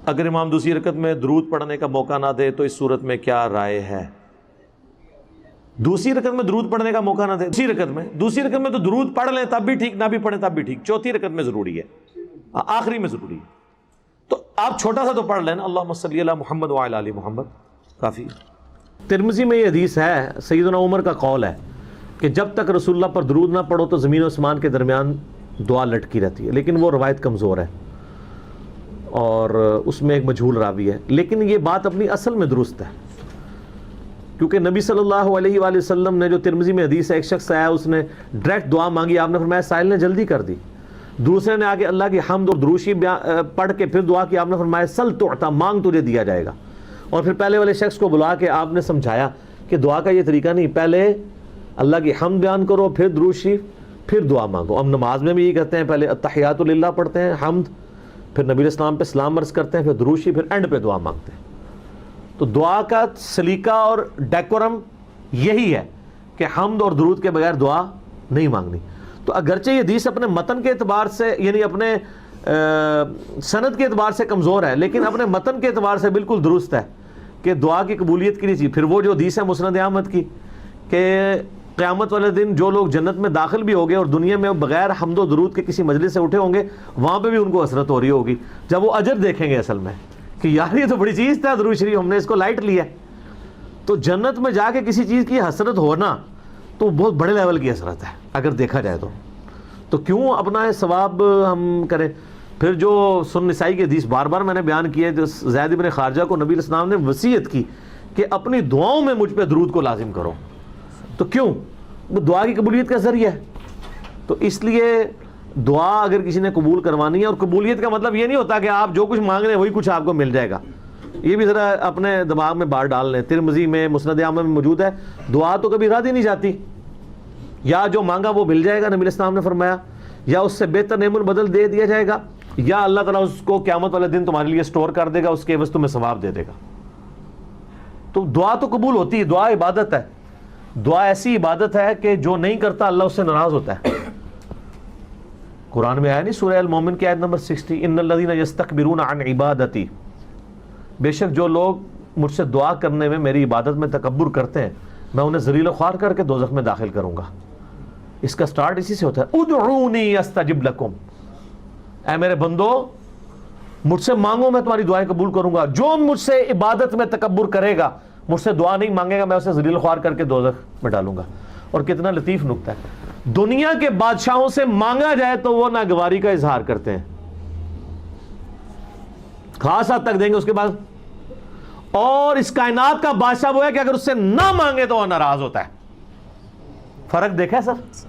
اگر امام دوسری رکعت میں درود پڑھنے کا موقع نہ دے تو اس صورت میں کیا رائے ہے؟ دوسری رکعت میں درود پڑھنے کا موقع نہ دے، دوسری رکعت میں تو درود پڑھ لیں تب بھی ٹھیک، نہ بھی پڑھیں تب بھی ٹھیک، چوتھی رکعت میں ضروری ہے، آخری میں ضروری ہے۔ تو آپ چھوٹا سا تو پڑھ لیں نا، اللہم صلی علی محمد وعلی آل محمد، کافی۔ ترمذی میں یہ حدیث ہے، سیدنا عمر کا قول ہے کہ جب تک رسول اللہ پر درود نہ پڑھو تو زمین و آسمان کے درمیان دعا لٹکی رہتی ہے، لیکن وہ روایت کمزور ہے اور اس میں ایک مجہول راوی ہے، لیکن یہ بات اپنی اصل میں درست ہے، کیونکہ نبی صلی اللہ علیہ وآلہ وسلم نے جو ترمذی میں حدیث ہے، ایک شخص آیا، اس نے ڈائریکٹ دعا مانگی، آپ نے فرمایا سائل نے جلدی کر دی۔ دوسرے نے آگے اللہ کی حمد اور دروشی پڑھ کے پھر دعا کی، آپ نے فرمایا سل تعطیٰ، مانگ تجھے دیا جائے گا۔ اور پھر پہلے والے شخص کو بلا کے آپ نے سمجھایا کہ دعا کا یہ طریقہ نہیں، پہلے اللہ کی حمد بیان کرو، پھر درود شریف، پھر دعا مانگو۔ ہم نماز میں بھی یہ کہتے ہیں، پہلے التحیات للہ پڑھتے ہیں، حمد، پھر نبی علیہ السلام پہ سلام عرض کرتے ہیں، پھر درود شریف، پھر اینڈ پہ دعا مانگتے ہیں۔ تو دعا کا سلیقہ اور ڈیکورم یہی ہے کہ حمد اور درود کے بغیر دعا نہیں مانگنی۔ تو اگرچہ یہ حدیث اپنے متن کے اعتبار سے، یعنی اپنے سند کے اعتبار سے کمزور ہے، لیکن اپنے متن کے اعتبار سے بالکل درست ہے کہ دعا کی قبولیت کے لیے چاہیے۔ پھر وہ جو حدیث ہے مسند احمد کی کہ قیامت والے دن جو لوگ جنت میں داخل بھی ہو گئے اور دنیا میں بغیر حمد و درود کے کسی مجلس سے اٹھے ہوں گے، وہاں پہ بھی ان کو حسرت ہو رہی ہوگی جب وہ اجر دیکھیں گے اصل میں کہ یار یہ تو بڑی چیز تھا درود شریف، ہم نے اس کو لائٹ لیا۔ تو جنت میں جا کے کسی چیز کی حسرت ہونا تو بہت بڑے لیول کی حسرت ہے اگر دیکھا جائے تو کیوں اپنا ثواب ہم کریں۔ پھر جو سنن نسائی کی حدیث بار بار میں نے بیان کی ہے، جو زید بن خارجہ کو نبی علیہ السلام نے وصیت کی کہ اپنی دعاؤں میں مجھ پہ درود کو لازم کرو، تو کیوں؟ وہ دعا کی قبولیت کا ذریعہ ہے۔ تو اس لیے دعا اگر کسی نے قبول کروانی ہے، اور قبولیت کا مطلب یہ نہیں ہوتا کہ آپ جو کچھ مانگ رہے ہیں وہی کچھ آپ کو مل جائے گا، یہ بھی ذرا اپنے دماغ میں بات ڈال لیں۔ ترمذی میں مسند احمد میں موجود ہے، دعا تو کبھی رد ہی نہیں جاتی، یا جو مانگا وہ مل جائے گا، نبی علیہ السلام نے فرمایا، یا اس سے بہتر نعمت بدل دے دیا جائے گا، یا اللہ تعالیٰ اس کو قیامت والے دن تمہارے لیے سٹور کر دے گا، اس کے عوض تمہیں ثواب دے دے گا۔ تو دعا تو قبول ہوتی ہے، دعا عبادت ہے، دعا ایسی عبادت ہے کہ جو نہیں کرتا اللہ اس سے ناراض ہوتا ہے۔ قرآن میں آیا نہیں سورہ المومن کی آیت نمبر 60، ان الذین یستکبرون عن عبادتی، بے شک جو لوگ مجھ سے دعا کرنے میں، میری عبادت میں تکبر کرتے ہیں، میں انہیں ذلیل و خوار کر کے دوزخ میں داخل کروں گا۔ اس کا سٹارٹ اسی سے ہوتا ہے، ادعونی استجب لکم، اے میرے بندو مجھ سے مانگو میں تمہاری دعائیں قبول کروں گا۔ جو مجھ سے عبادت میں تکبر کرے گا، مجھ سے دعا نہیں مانگے گا، میں اسے ذلیل خوار کر کے دوزخ میں ڈالوں گا۔ اور کتنا لطیف نکتہ ہے، دنیا کے بادشاہوں سے مانگا جائے تو وہ ناگواری کا اظہار کرتے ہیں، خاص حد تک دیں گے، اس کے بعد اور اس کائنات کا بادشاہ وہ ہے کہ اگر اس سے نہ مانگے تو وہ ناراض ہوتا ہے۔ فرق دیکھا ہے سر؟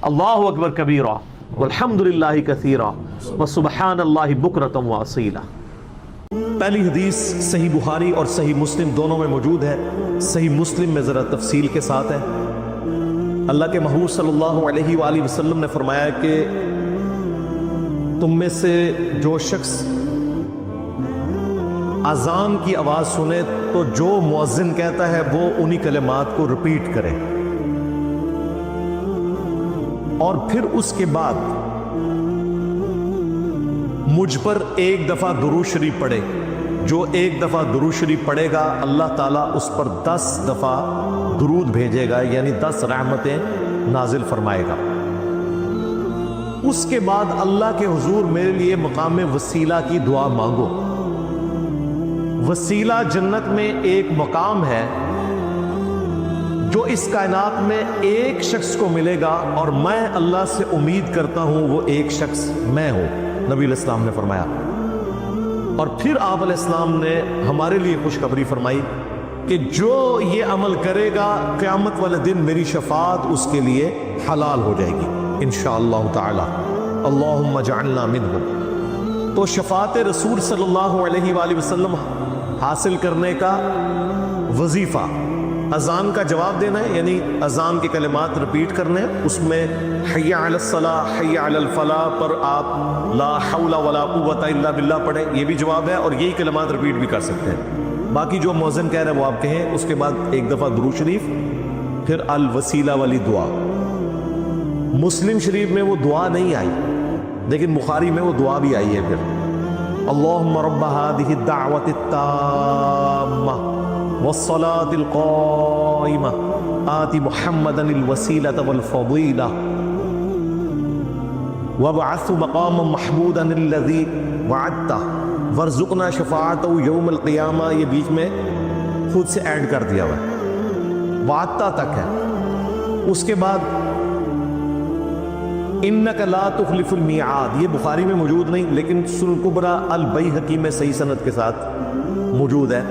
اللہ اکبر کبیرہ والحمد للہ کثیرہ وسبحان اللہ بکرۃ واصیلا۔ پہلی حدیث صحیح بخاری اور صحیح مسلم دونوں میں موجود ہے، صحیح مسلم میں ذرا تفصیل کے ساتھ ہے۔ اللہ کے محبوب صلی اللہ علیہ وآلہ وسلم نے فرمایا کہ تم میں سے جو شخص اذان کی آواز سنے تو جو مؤذن کہتا ہے وہ انہی کلمات کو رپیٹ کرے، اور پھر اس کے بعد مجھ پر ایک دفعہ درود شریف پڑھے۔ جو ایک دفعہ درود شریف پڑھے گا اللہ تعالیٰ اس پر 10 دفعہ درود بھیجے گا، یعنی 10 رحمتیں نازل فرمائے گا۔ اس کے بعد اللہ کے حضور میرے لیے مقام وسیلہ کی دعا مانگو۔ وسیلہ جنت میں ایک مقام ہے جو اس کائنات میں ایک شخص کو ملے گا، اور میں اللہ سے امید کرتا ہوں وہ ایک شخص میں ہوں، نبی علیہ السلام نے فرمایا۔ اور پھر آپ علیہ السلام نے ہمارے لیے خوشخبری فرمائی کہ جو یہ عمل کرے گا قیامت والے دن میری شفاعت اس کے لیے حلال ہو جائے گی انشاءاللہ تعالی، اللہم اجعلنا منہم۔ تو شفاعت رسول صلی اللہ علیہ وآلہ وسلم حاصل کرنے کا وظیفہ اذان کا جواب دینا ہے، یعنی اذان کے کلمات رپیٹ کرنے ہیں، اس میں حی علی الصلاۃ حی علی الفلاح پر آپ لا حول ولا قوۃ الا باللہ پڑھیں، یہ بھی جواب ہے، اور یہی کلمات رپیٹ بھی کر سکتے ہیں۔ باقی جو مؤذن کہہ رہے ہیں وہ آپ کہیں، اس کے بعد ایک دفعہ درود شریف، پھر الوسیلہ والی دعا۔ مسلم شریف میں وہ دعا نہیں آئی، لیکن بخاری میں وہ دعا بھی آئی ہے پھر، اللہم رب هذه الدعوة التامة والصلاة القائمة آت محمدا الوسيلة والفضيلة وابعث مقاما محمودا الذي وعدته وارزقنا شفاعته يوم القیامہ. یہ بیچ میں خود سے ایڈ کر دیا ہوا ہے، وعدتا تک ہے. اس کے بعد انک لا تخلف المیعاد، یہ بخاری میں موجود نہیں لیکن سنن کبریٰ البیہقی میں صحیح سند کے ساتھ موجود ہے.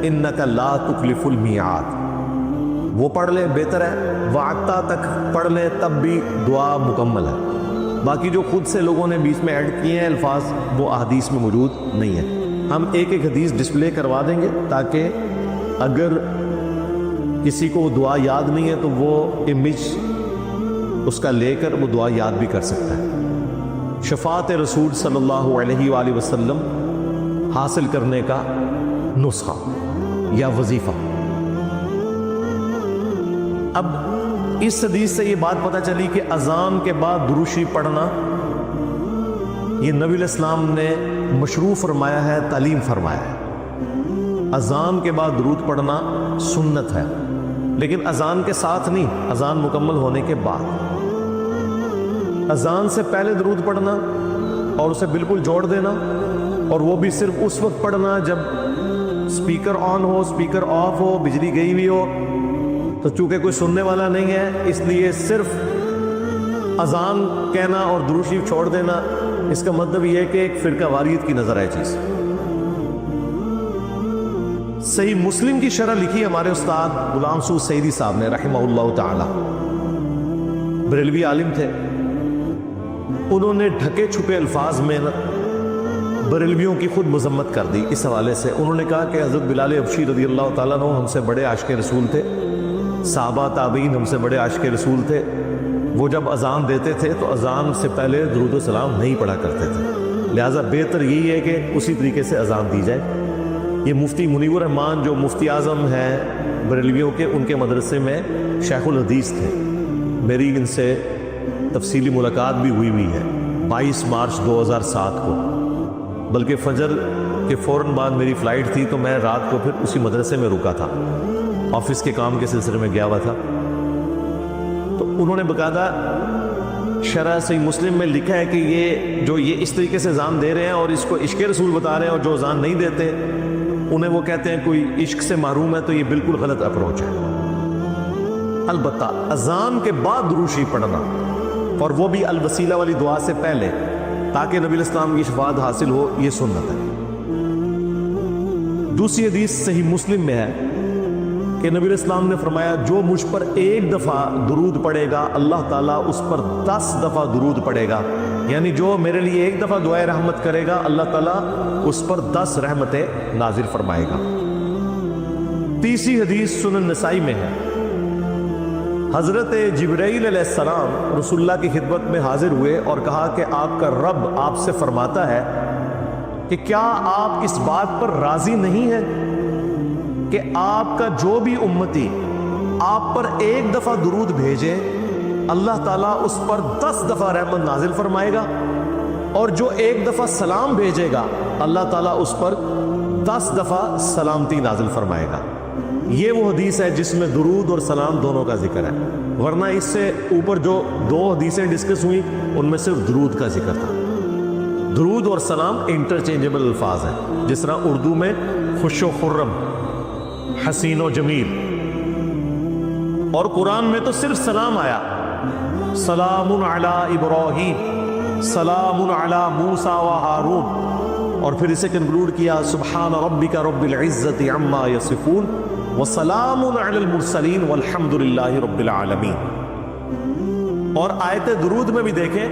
انک لا تخلف المیعاد وہ پڑھ لیں بہتر ہے، وعدتا تک پڑھ لیں تب بھی دعا مکمل ہے. باقی جو خود سے لوگوں نے بیچ میں ایڈ کیے ہیں الفاظ وہ احادیث میں موجود نہیں ہے. ہم ایک ایک حدیث ڈسپلے کروا دیں گے تاکہ اگر کسی کو دعا یاد نہیں ہے تو وہ امیج اس کا لے کر وہ دعا یاد بھی کر سکتا ہے. شفاعت رسول صلی اللہ علیہ وآلہ وسلم حاصل کرنے کا نسخہ یا وظیفہ. اب اس حدیث سے یہ بات پتہ چلی کہ اذان کے بعد درود شریف پڑھنا یہ نبی علیہ السلام نے مشروع فرمایا ہے، تعلیم فرمایا ہے. اذان کے بعد درود پڑھنا سنت ہے، لیکن اذان کے ساتھ نہیں، اذان مکمل ہونے کے بعد. اذان سے پہلے درود پڑھنا اور اسے بالکل جوڑ دینا، اور وہ بھی صرف اس وقت پڑھنا جب سپیکر آن ہو، سپیکر آف ہو، بجلی گئی ہوئی ہو. تو چونکہ کوئی سننے والا نہیں ہے اس لیے صرف اذان کہنا اور درود شریف چھوڑ دینا، اس کا مطلب یہ ہے کہ ایک فرقہ واریت کی نظر آئے چیز. صحیح مسلم کی شرح لکھی ہمارے استاد غلام سعود سعیدی صاحب نے رحمہ اللہ تعالی، بریلوی عالم تھے. انہوں نے ڈھکے چھپے الفاظ میں بریلویوں کی خود مذمت کر دی. اس حوالے سے انہوں نے کہا کہ حضرت بلال حبشی رضی اللہ تعالیٰ عنہ ہم سے بڑے عاشق رسول تھے، صحابہ تابعین ہم سے بڑے عاشق رسول تھے. وہ جب اذان دیتے تھے تو اذان سے پہلے درود و سلام نہیں پڑھا کرتے تھے، لہٰذا بہتر یہی ہے کہ اسی طریقے سے اذان دی جائے. یہ مفتی منیب الرحمان جو مفتی اعظم ہیں بریلویوں کے، ان کے مدرسے میں شیخ الحدیث تھے. میری ان سے تفصیلی ملاقات بھی ہوئی ہے 22 مارچ 2007 کو، بلکہ فجر کے فوراً بعد میری فلائٹ تھی تو میں رات کو پھر اسی مدرسے میں رکا تھا، آفس کے کام کے سلسلے میں گیا ہوا تھا. تو انہوں نے باقاعدہ شرح صحیح مسلم میں لکھا ہے کہ یہ اس طریقے سے اذان دے رہے ہیں اور اس کو عشق رسول بتا رہے ہیں، اور جو اذان نہیں دیتے انہیں وہ کہتے ہیں کوئی عشق سے محروم ہے. تو یہ بالکل غلط اپروچ ہے. البتہ اذان کے بعد درود شریف پڑھنا اور وہ بھی الوسیلہ والی دعا سے پہلے تاکہ نبی علیہ السلام کی شفاعت حاصل ہو، یہ سنت ہے. دوسری حدیث صحیح مسلم میں ہے کہ نبی علیہ السلام نے فرمایا جو مجھ پر ایک دفعہ درود پڑھے گا اللہ تعالیٰ اس پر 10 دفعہ درود پڑھے گا. یعنی جو میرے لیے ایک دفعہ دعائے رحمت کرے گا اللہ تعالیٰ اس پر 10 رحمتیں نازل فرمائے گا. تیسری حدیث سنن نسائی میں ہے، حضرت جبرائیل علیہ السلام رسول اللہ کی خدمت میں حاضر ہوئے اور کہا کہ آپ کا رب آپ سے فرماتا ہے کہ کیا آپ اس بات پر راضی نہیں ہیں کہ آپ کا جو بھی امتی آپ پر ایک دفعہ درود بھیجے اللہ تعالیٰ اس پر 10 دفعہ رحمت نازل فرمائے گا، اور جو ایک دفعہ سلام بھیجے گا اللہ تعالیٰ اس پر 10 دفعہ سلامتی نازل فرمائے گا. یہ وہ حدیث ہے جس میں درود اور سلام دونوں کا ذکر ہے، ورنہ اس سے اوپر جو 2 حدیثیں ڈسکس ہوئی ان میں صرف درود کا ذکر تھا. درود اور سلام انٹرچینجبل الفاظ ہیں، جس طرح اردو میں خوش و خرم، حسین و جمیل، اور قرآن میں تو صرف سلام آیا، سلام علی ابراہیم، سلام علی موسیٰ و ہارون، اور پھر اسے کنکلوڈ کیا سبحان ربک رب العزت عما یصفون وسلام علی المرسلین والحمد للہ رب العالمین. اور آیت درود میں بھی دیکھیں